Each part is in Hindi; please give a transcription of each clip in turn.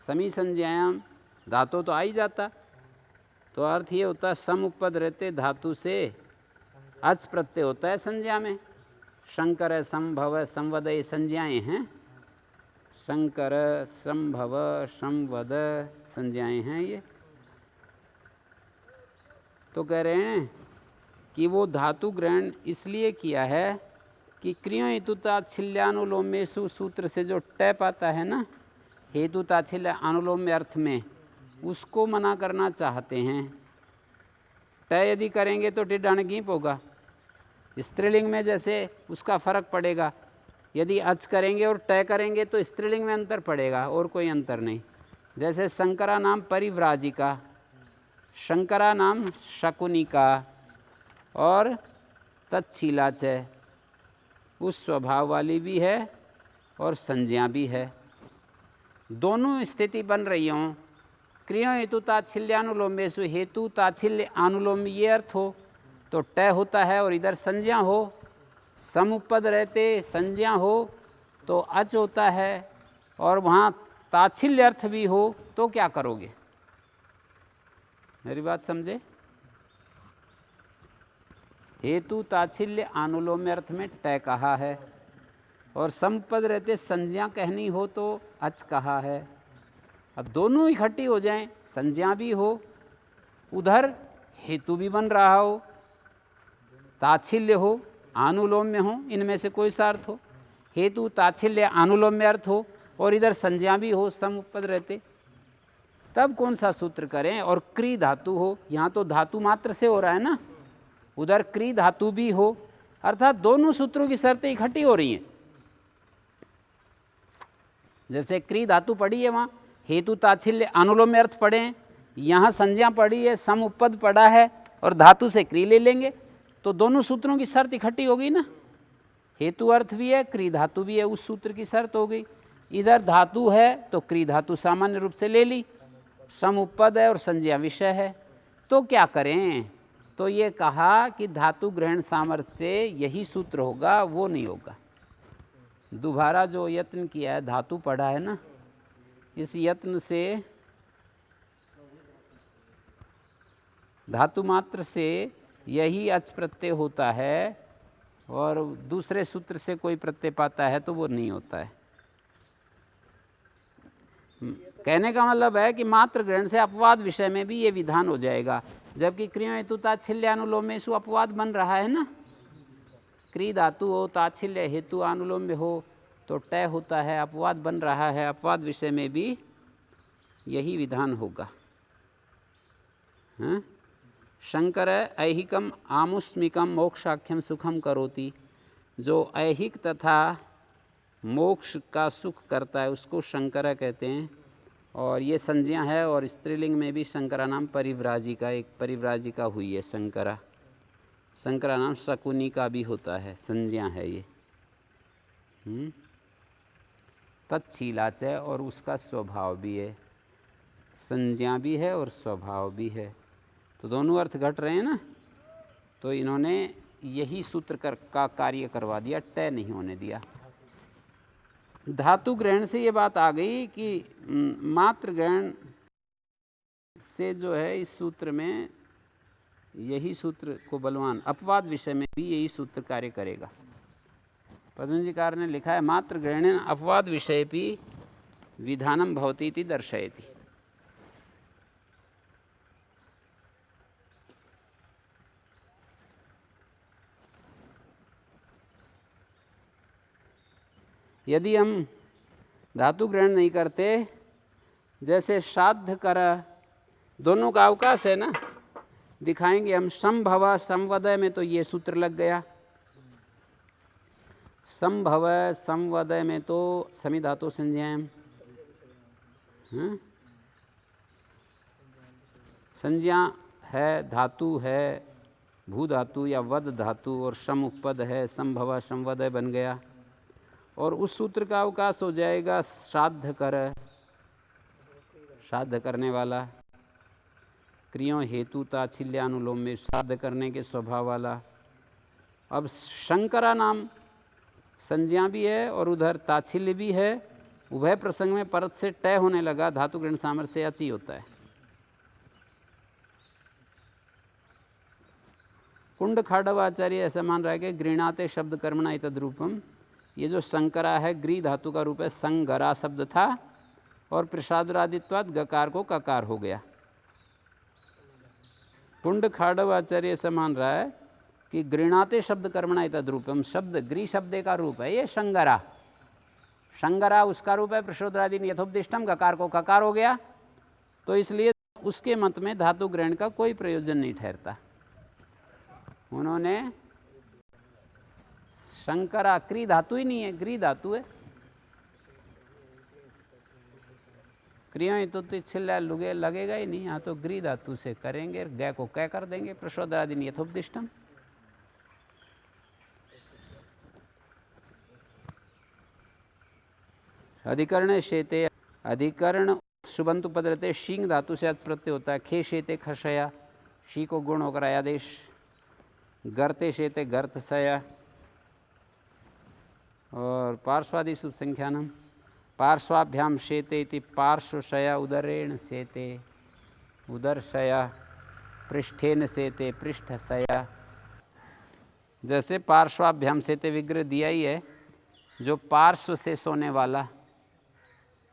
समी संज्ञायाम धातु तो आ ही जाता, तो अर्थ ये होता सम उपपद रहते धातु से अच प्रत्यय होता है संज्ञा में। शंकर संभव संवदय संज्ञाएं हैं, शंकर संभव संवद संज्ञाएं हैं ये। तो कह रहे हैं कि वो धातु ग्रहण इसलिए किया है कि क्रिया हेतु ताच्छिल्यानुलोमेषु सूत्र से जो टय पाता है ना हेतु ताच्छिल्य अनुलोम में अर्थ में, उसको मना करना चाहते हैं। टय यदि करेंगे तो टिड्ढणगीप होगा, स्त्रीलिंग में जैसे उसका फर्क पड़ेगा। यदि अच करेंगे और टय करेंगे तो स्त्रीलिंग में अंतर पड़ेगा, और कोई अंतर नहीं। जैसे शंकरा नाम परिव्राजिका, शंकरा नाम शकुनिका और तत्शीलाच उस स्वभाव वाली भी है और संज्ञा भी है, दोनों स्थिति बन रही हों। क्रिया हेतु ताच्छिल्यानुलोमेषु, हेतु ताच्छिल्य अनुलोम ये अर्थ हो तो टय होता है और इधर संज्ञा हो। समुपद रहते संज्ञा हो तो अच होता है, और वहाँ ताच्छिल्य अर्थ भी हो तो क्या करोगे? मेरी बात समझे? हेतु ताच्छिल्य अनुलोम अर्थ में टय कहा है, और समपद रहते संज्ञा कहनी हो तो अच कहा है। अब दोनों इकट्ठी हो जाएं, संज्ञा भी हो, उधर हेतु भी बन रहा हो, ताच्छिल्य हो, अनुलोम में हो, इनमें से कोई सा अर्थ हो। हेतु ताच्छिल्य अनुलोम में अर्थ हो और इधर संज्ञा भी हो, समुपद रहते, तब कौन सा सूत्र करें? और क्री धातु हो, यहाँ तो धातु मात्र से हो रहा है ना, उधर क्री धातु भी हो, अर्थात दोनों सूत्रों की शर्तें इकट्ठी हो रही हैं। जैसे क्री धातु पड़ी है वहाँ हेतु ताच्छिल्य अनुलोम में अर्थ पड़े हैं, यहाँ संज्ञा पड़ी है, सम उपपद पड़ा है और धातु से क्री ले लेंगे, तो दोनों सूत्रों की शर्त इकट्ठी हो गई ना। हेतु अर्थ भी है, क्री धातु भी है, उस सूत्र की शर्त हो गई। इधर धातु है तो क्री धातु सामान्य रूप से ले ली, सम उपपद है और संज्ञा विषय है, तो क्या करें? तो ये कहा कि धातु ग्रहण सामर्थ्य से यही सूत्र होगा, वो नहीं होगा। दोबारा जो यत्न किया है, धातु पढ़ा है ना, इस यत्न से धातु मात्र से यही अच प्रत्यय होता है, और दूसरे सूत्र से कोई प्रत्यय पाता है तो वो नहीं होता है। कहने का मतलब है कि मात्र ग्रहण से अपवाद विषय में भी ये विधान हो जाएगा, जबकि क्रिया हेतु ताच्छिल्य अनुलोमेषु अपवाद बन रहा है ना। क्री धातु हो, ताच्छिल्य हेतु अनुलोम में हो तो टय होता है, अपवाद बन रहा है, अपवाद विषय में भी यही विधान होगा। हाँ? शंकर ऐहिकम आमुष्मिकम मोक्षाख्यम सुखम करोति, जो ऐहिक तथा मोक्ष का सुख करता है उसको शंकर कहते हैं, और ये संज्ञा है। और स्त्रीलिंग में भी शंकरा नाम परिव्राजिका, एक परिव्राजिका हुई है शंकरा। शंकरा नाम शकुनी का भी होता है, संज्ञा है ये। तत्शीलाच है, और उसका स्वभाव भी है, संज्ञा भी है और स्वभाव भी है, तो दोनों अर्थ घट रहे हैं ना। तो इन्होंने यही सूत्र का कार्य करवा दिया, टय नहीं होने दिया। धातु ग्रहण से ये बात आ गई कि मात्र ग्रहण से जो है इस सूत्र में यही सूत्र को बलवान, अपवाद विषय में भी यही सूत्र कार्य करेगा। पद्मजीकार ने लिखा है मात्र ग्रहणेन अपवाद विषय भी विधानम भवति इति दर्शयति। यदि हम धातु ग्रहण नहीं करते, जैसे श्राद्ध कर, दोनों का अवकाश है ना, दिखाएंगे हम। संभव संवदय में तो ये सूत्र लग गया, संभव संवदय में तो समी धातु संज्ञाएं, संज्ञा है, धातु है, भू धातु या वद धातु, और सम उपपद है, संभव संवदय बन गया। और उस सूत्र का अवकाश हो जाएगा श्राद्ध कर, श्राद्ध करने वाला, क्रियों हेतु ताच्छिल्य अनुलोम में श्राद्ध करने के स्वभाव वाला। अब शंकरा नाम संज्ञा भी है और उधर ताच्छिल्य भी है, उभय प्रसंग में परत से टय होने लगा, धातु ग्रहण सामर्थ्य अची होता है। कुंड खाडव आचार्य ऐसा मान रहा है कि गृणाते शब्द कर्मणा तद्रूपम, ये जो संकरा है ग्री धातु का रूप है, संगरा शब्द था और प्रसादरादित्वाद गकार को ककार हो गया। कुंड खाडव आचार्य ऐसा मान रहा है कि गृणाते शब्द कर्मणा तद्रूपम, शब्द ग्री शब्द का रूप है ये संगरा, संगरा उसका रूप है, प्रशोदरादि यथोपदिष्टम, गकार को ककार हो गया, तो इसलिए उसके मत में धातु ग्रहण का कोई प्रयोजन नहीं ठहरता। उन्होंने शंकरा, क्री धातु ही नहीं है, ग्री धातु है, क्रिया तो छिल्ला लुगे लगेगा ही नहीं, यहाँ तो ग्री धातु से करेंगे, गय को कै कर देंगे, प्रशोदरादि यथोपदिष्टम। अधिकरण शेते, अधिकरण शुभंत पद रहते, शींग धातु से अच प्रत्यय होता है। खे शेते खशया, शी को गुण होकर आयादेश। गर्ते शेते गर्त सया, और पार्श्वादि शुभ संख्यानम, पार्श्वाभ्याम शेते इति पार्श्वशया उदरेण शेते, उदरशया, पृष्ठेन शेते पृष्ठशया। जैसे पार्श्वाभ्याम शेते विग्रह दिया ही है, जो पार्श्व से सोने वाला,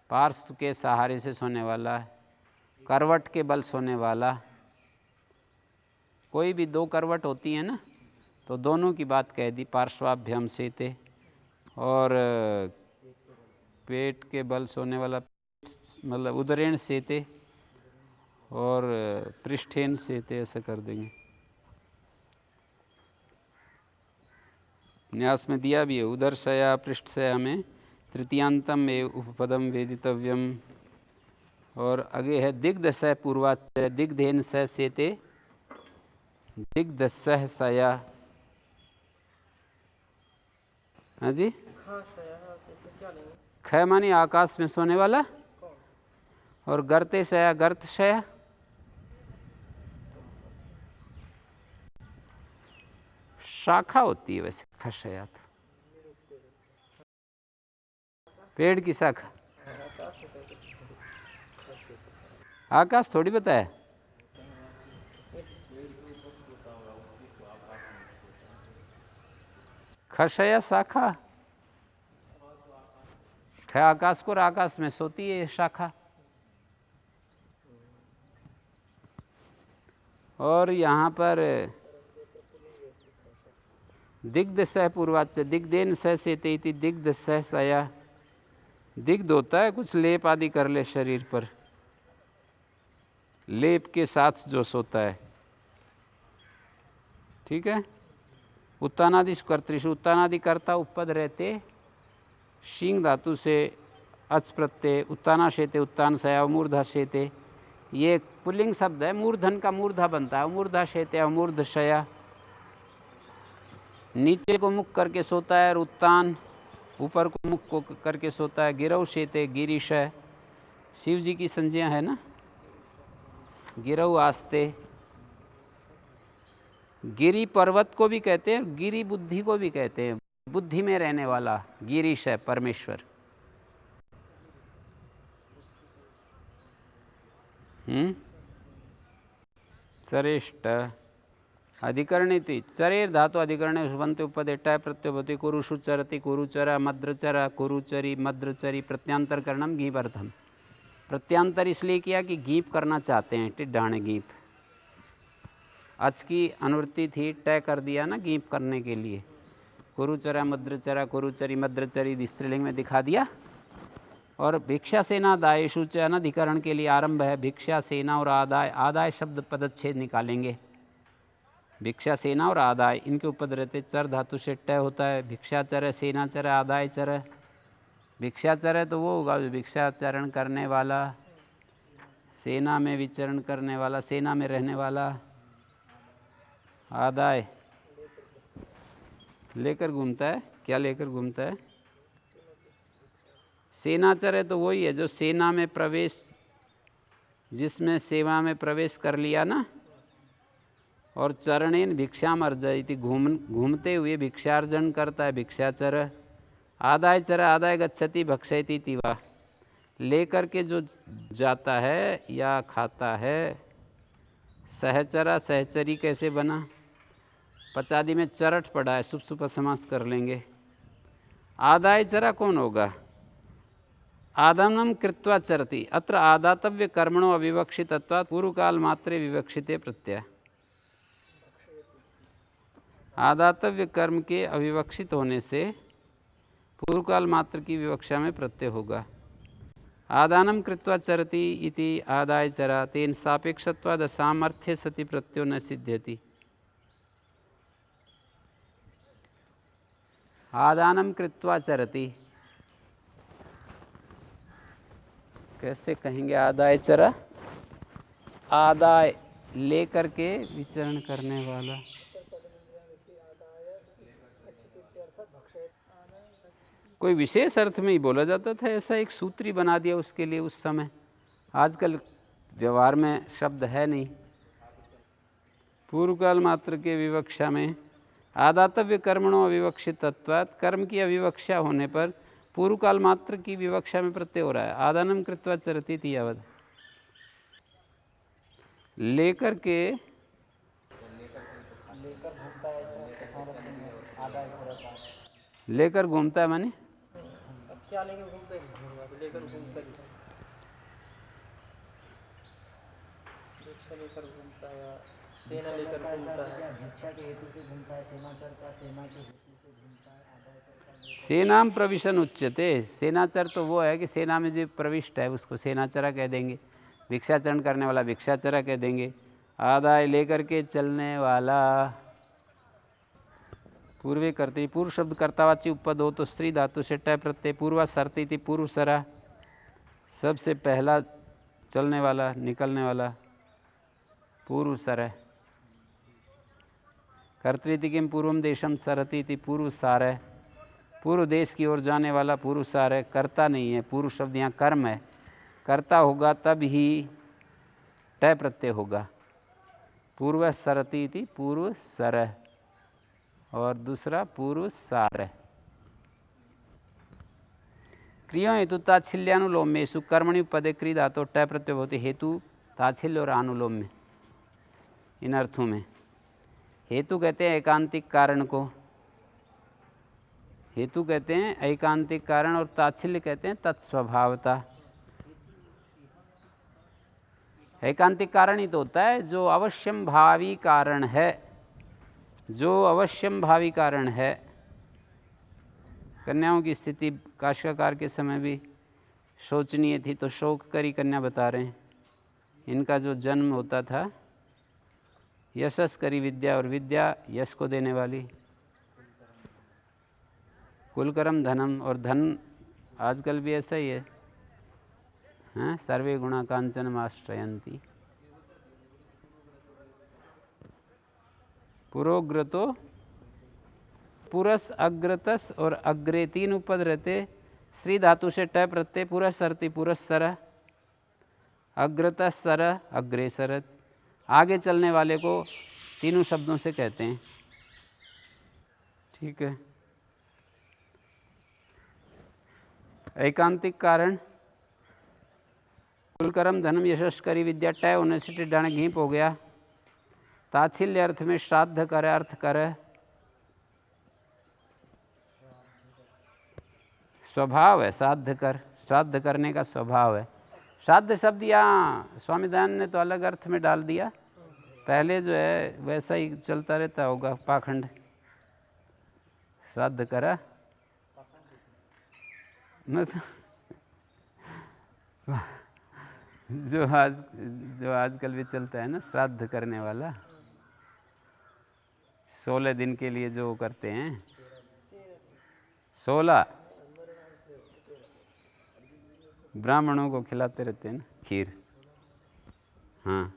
पार्श्व के सहारे से सोने वाला, करवट के बल सोने वाला, कोई भी दो करवट होती है ना, तो दोनों की बात कह दी, पार्श्वाभ्याम शेते, और पेट के बल सोने वाला मतलब उदरेण शेते, और पृष्ठेन शेते, ऐसा कर देंगे। न्यास में दिया भी है, उदरशया पृष्ठशया में तृतीयांतम में उपपदम वेदितव्यम, और आगे है दिग्दशय पूर्वाच्य, दिग्धेन स शेते दिग्दशः सया। हाँ जी, ख मानी आकाश में सोने वाला, और गर्ते शया गर्त शया, शाखा होती है वैसे खशया, तो पेड़ की शाखा, आकाश थोड़ी बताया। खशया शाखा, ख आकाश को, और आकाश में सोती है शाखा। और यहाँ पर दिग्दशय पूर्वाच्य, दिग्धेन स शेते इति दिग्दशः सया। दिग्ध होता है कुछ लेप आदि कर ले शरीर पर, लेप के साथ जो सोता है, ठीक है। उत्तानादि कर्तृषु, उत्तानादि कर्ता उपपद रहते, शींग धातु से अच प्रत्यय, उत्ताना शेते उत्तान सया, मूर्धा शेते, ये पुल्लिंग शब्द है, मूर्धन का मूर्धा बनता है, मूर्धा शेते मूर्ध शया। नीचे को मुख करके सोता है, और उत्तान ऊपर को मुख को करके सोता है, गिरव शेते गिरीशय, शिव जी की संज्ञा है ना, गिरव आस्ते। गिरी पर्वत को भी कहते हैं, गिरी बुद्धि को भी कहते हैं, बुद्धि में रहने वाला गिरीश है परमेश्वर। श्रेष्ठ अधिकरणिति, चरेर धातु अधिकरणे शुभन्ते उपपदे टय प्रत्यय भवति, कुरुषु चरति कुरुचर, मद्रचर कुरुचरी, मद्रचरी, प्रत्यांतर करणम गीपर्थम। प्रत्यांतर इसलिए किया कि गीप करना चाहते हैं, टिड्ढाणे गीप। अच की अनुवृत्ति थी, टय कर दिया ना गीप करने के लिए। कुरुचरा मद्रचरा कुरुचरी मद्रचरी स्त्रीलिंग में दिखा दिया। और भिक्षा सेना दायेषु च अनधिकरण के लिए आरंभ है, भिक्षा सेना और आदाय, आदाय शब्द पदच्छेद निकालेंगे। भिक्षा सेना और आदाय इनके उपद रहते, चर धातु से टय होता है, भिक्षाचर है, सेनाचर है, आदायचर है। भिक्षाचर है तो वो होगा जो भिक्षाचरण करने वाला, सेना में विचरण करने वाला, सेना में रहने वाला। आदाय लेकर घूमता है, क्या लेकर घूमता है? सेनाचर है तो वही है जो सेना में प्रवेश, जिसमें सेवा में प्रवेश कर लिया ना। और चरणेन भिक्षाम अर्जयति, घूमते हुए भिक्षार्जन करता है, भिक्षाचर। आदाय चर आदाय गच्छति भक्षयति तिवा। लेकर के जो जाता है या खाता है। सहचरा सहचरी कैसे बना? पचादी में चरठ पड़ा है, शुभ शुभ समास कर लेंगे। आदाय चरा कौन होगा? आदानम कृत्वा चरति। अत्र आदातव्य कर्मणो अविवक्षितत्वात् पूर्वकाल मात्रे विवक्षिते प्रत्यय। आदातव्य कर्म के अविवक्षित होने से पूर्वकाल मात्र की विवक्षा में प्रत्यय होगा। आदानम कृत्वा चरति इति आदाय चरा तेन सापेक्षत्वाद सामर्थ्य सति प्रत्ययो न सिद्ध्यति। आदानम कृत्वा चरति कैसे कहेंगे? आदाय चरा, आदाय लेकर के विचरण करने वाला। कोई विशेष अर्थ में ही बोला जाता था, ऐसा एक सूत्र ही बना दिया उसके लिए उस समय। आजकल व्यवहार में शब्द है नहीं। पूर्वकाल मात्र के विवक्षा में आदातव्य कर्मणों अविवक्षितत्वात्, कर्म की अविवक्षा होने पर पूर्वकाल मात्र की विवक्षा में प्रत्यय हो रहा है। आदानम कृत्वा चरति थी यावत, लेकर के लेकर घूमता है। माने क्या लेकर घूमता है? लेकर घूमता है, भिक्षा लेकर घूमता है या सेना लेकर घूमता है। भिक्षा के हेतु से घूमता है, सेनाचर का सेना के हेतु से घूमता है। सेनाम प्रविशन उच्यते। सेनाचर तो वो है कि सेना में जो प्रविष्ट है उसको सेनाचरा कह देंगे। भिक्षाचरण करने वाला भिक्षाचरा कह देंगे। आदाय लेकर के चलने वाला। पूर्वे करते, पूर्व शब्द कर्तावाची उपपद हो तो स्त्री धातु से टय प्रत्यय। पूर्वा सरती थी, पूर्व सरा, सबसे पहला चलने वाला, निकलने वाला, पूर्व सर। कर्तृति किम पूर्वम देशम सरती थी, पूर्व सार। पूर्व देश की ओर जाने वाला पूर्व सार है, कर्ता नहीं है। पूर्व शब्द यहाँ कर्म है, कर्ता होगा तब ही टय प्रत्यय होगा। पूर्व सरती थी, पूर्व सर, और दूसरा पूर्व सार। क्रिया हेतु ताच्छिल्यानुलोमेषु कर्मणि पदे क्री धातु टय प्रत्यय होते। हेतु ताच्छिल्य और अनुलोम में, इन अर्थों में। हेतु कहते हैं एकांतिक कारण को, हेतु कहते हैं एकांतिक कारण, और ताच्छिल्य कहते हैं तत्स्वभावता। एकांतिक कारण ही तो होता है जो अवश्यम भावी कारण है, जो अवश्यम भावी कारण है। कन्याओं की स्थिति काशिकाकार के समय भी शोचनीय थी, तो शोक करी कन्या बता रहे हैं। इनका जो जन्म होता था, यशस करी विद्या, और विद्या यश को देने वाली। कुलकरम धनम, और धन आजकल भी ऐसा ही है, हाँ, सर्वे गुणा कांचन आश्रयंती। पुरोग्रतो, पुरस अग्रतस और अग्रे तीन उपद रहते। श्री धातु से टय प्रत्यय। पुरस सरती, पुरस्सर, अग्रतस सर, अग्रेसर। आगे चलने वाले को तीनों शब्दों से कहते हैं। ठीक है। एकांतिक कारण कुलकरम धनम यशस्करी विद्या, टय होने से टिड्ढाने घीप हो गया। ताच्छिल्य अर्थ में श्राद्ध कर, अर्थ कर, स्वभाव है श्राद्ध कर, श्राद्ध करने का स्वभाव है। श्राद्ध शब्द यहाँ स्वामी दयानंद ने तो अलग अर्थ में डाल दिया, पहले जो है वैसा ही चलता रहता होगा पाखंड। श्राद्ध करा मतलब जो आजकल भी चलता है ना, श्राद्ध करने वाला, 16 दिन के लिए जो करते हैं, 16 ब्राह्मणों को खिलाते रहते हैं ना खीर। हाँ,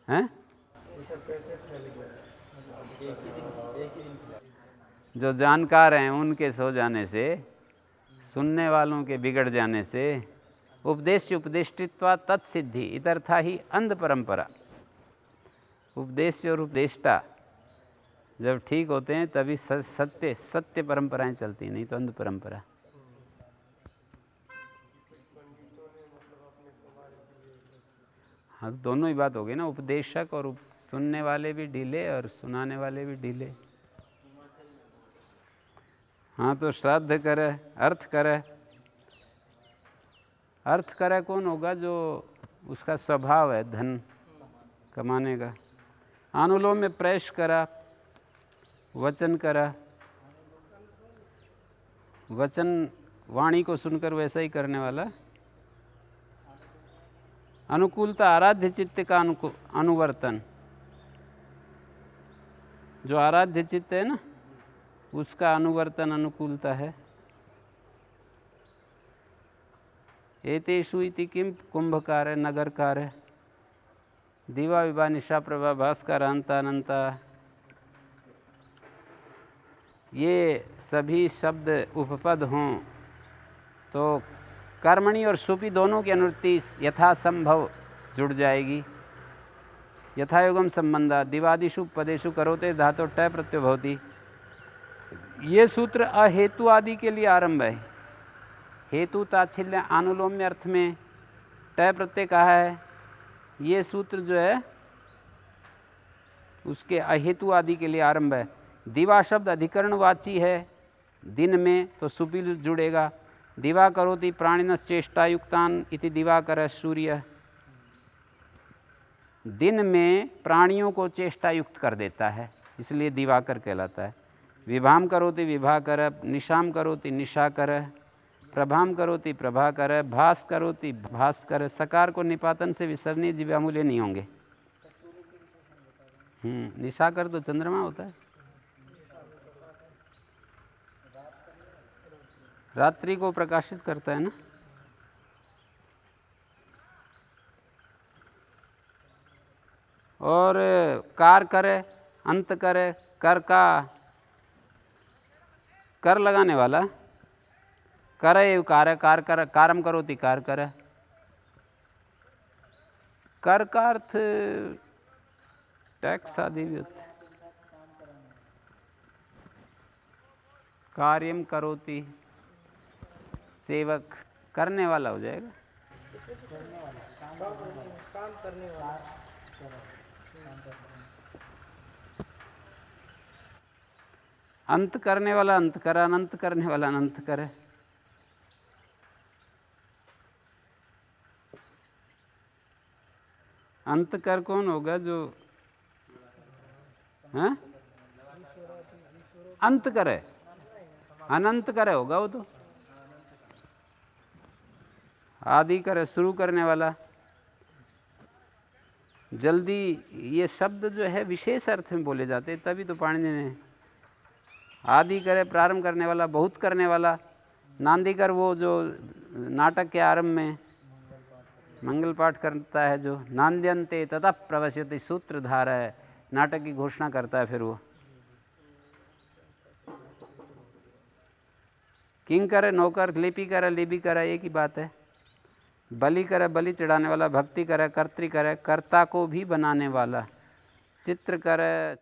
हैं? जो जानकार हैं उनके सो जाने से, सुनने वालों के बिगड़ जाने से, उपदेश उपदेष्टित्वा तत्सिद्धि इतर्था ही अंध परंपरा। उपदेश और उपदेष्टा जब ठीक होते हैं तभी सत्य परंपराएं चलती हैं, नहीं तो अंध परंपरा। हाँ, दोनों ही बात हो गई ना, उपदेशक और सुनने वाले भी ढीले और सुनाने वाले भी ढीले। हाँ, तो श्राद्ध करे, अर्थ करे। अर्थ करे कौन होगा? जो उसका स्वभाव है धन कमाने का। अनुलोम में प्रवेश करा, वचन करा, वचन वाणी को सुनकर वैसा ही करने वाला। अनुकूलता आराध्य चित्त का अनुवर्तन। जो आराध्य चित्त है ना, उसका अनुवर्तन अनुकूलता है। एतेषु इति किम कुंभकार, नगरकार, दिवा विभा निशा प्रभा भास्कर अंतानंता, ये सभी शब्द उपपद हों तो कर्मणि और सुपी दोनों की अनुवृत्ति यथासंभव जुड़ जाएगी। यथायुगम संबंधा दिवादिषु पदेषु करोते धातु टय प्रत्यय भवति। ये सूत्र अहेतु आदि के लिए आरंभ है। हेतु ताच्छिल्य अनुलोम्य अर्थ में टय प्रत्यय कहा है। ये सूत्र जो है उसके अहेतु आदि के लिए आरंभ है। दिवा शब्द अधिकरणवाची है, दिन में तो सुपी जुड़ेगा। दिवा करोति प्राणिनस चेष्टायुक्तान इति दिवाकर सूर्य। दिन में प्राणियों को चेष्टा युक्त कर देता है, इसलिए दिवाकर कहलाता है। विभाम करोति विभाकर, निशाम करोति निशाकर, प्रभाम करोति प्रभाकर, भास करोति भास्कर। सकार को निपातन से विसर्जनीय जीवामूल्य नहीं होंगे। निशाकर तो चंद्रमा होता है। रात्रि को प्रकाशित करता है ना। और कार करे, अंत करे, कर का कर लगाने वाला। करे कार, कार कर, कारम करोति कार कर। कर का अर्थ टैक्स आदि भी होता है। कार्यम करोति सेवक, करने वाला हो जाएगा। काम करने वाला। अंत करने वाला अंत करा, अनंत करने वाला अनंत करे। अंत कर कौन होगा? जो है अंत करे, अनंत करे होगा वो तो। आदि करे, शुरू करने वाला। जल्दी ये शब्द जो है विशेष अर्थ में बोले जाते हैं, तभी तो पाणिनि ने आदि करे, प्रारंभ करने वाला, बहुत करने वाला। नांदी कर वो जो नाटक के आरंभ में मंगल पाठ करता है, जो नांद्यन्ते ततः प्रवश्यति सूत्रधार है, नाटक की घोषणा करता है। फिर वो किंग करे, नौकर, लिपि करे, लिपि करे, एक ही बात है। बलि करे, बलि चढ़ाने वाला। भक्ति करे, कर्तृ करे, कर्ता को भी बनाने वाला। चित्र करे,